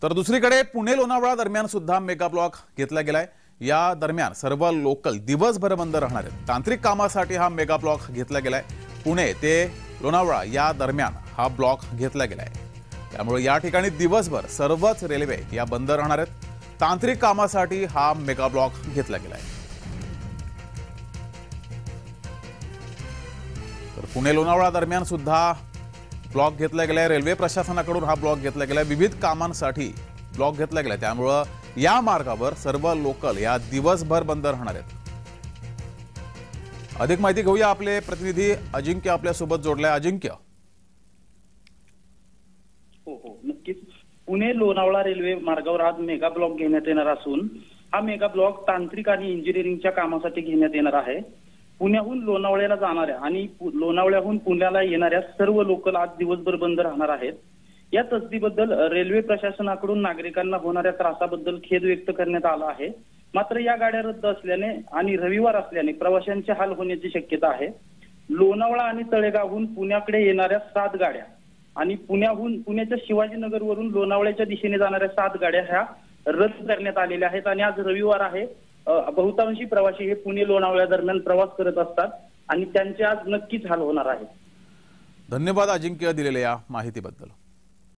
तर दुसरीकडे पुणे लोणावळा दरम्यान सुद्धा मेगा ब्लॉक घेतला गेलाय। या दरम्यान सर्व लोकल दिवसभर बंद राहणार आहेत। तांत्रिक कामासाठी हा मेगा ब्लॉक घेतला गेलाय। पुणे ते लोणावळा या दरम्यान हा ब्लॉक घेतला गेलाय। त्यामुळे या ठिकाणी दिवसभर सर्वच रेल्वे या बंद राहणार आहेत। तांत्रिक कामासाठी हा मेगा ब्लॉक घेतला गेलाय। तर पुणे लोणावळा दरम्यान सुद्धा ब्लॉक घेतला गेलाय। रेल्वे प्रशासनाकडून हा ब्लॉक घेतला गेलाय। विविध कामांसाठी ब्लॉक घेतला गेलाय। त्यामुळे या मार्गावर सर्व लोकल या दिवसभर बंद राहणार आहेत। अधिक माहिती घेऊया, आपले प्रतिनिधी अजिंक्य आपल्या सोबत जोडलाय। अजिंक्य, हो नक्कीच। पुणे लोणावळा रेल्वे मार्गावर आज मेगा ब्लॉक घेण्यात येणार असून हा मेगा ब्लॉक तांत्रिक आणि इंजिनिअरिंगच्या कामासाठी घेण्यात येणार आहे। पुण्याहून लोणावळ्याला जाणाऱ्या आणि लोणावळ्याहून पुण्याला येणाऱ्या सर्व लोकल आज दिवसभर बंद राहणार आहेत। या तसदीबद्दल रेल्वे प्रशासनाकडून नागरिकांना होणाऱ्या त्रासाबद्दल खेद व्यक्त करण्यात आला आहे। मात्र या गाड्या रद्द असल्याने आणि रविवार असल्याने प्रवाशांचे हाल होण्याची शक्यता आहे। लोणावळा आणि तळेगावहून पुण्याकडे येणाऱ्या 7 गाड्या आणि पुण्याच्या शिवाजीनगरवरून लोणावळ्याच्या दिशेने जाणाऱ्या 7 गाड्या ह्या रद्द करण्यात आलेल्या आहेत। आणि आज रविवार आहे। बहुतांशी प्रवासी हे पुणे लोणावळ्या दरम्यान प्रवास करत असतात आणि त्यांचे आज नक्कीच हाल होणार आहेत। धन्यवाद अजिंक्य दिलेल्या या माहितीबद्दल।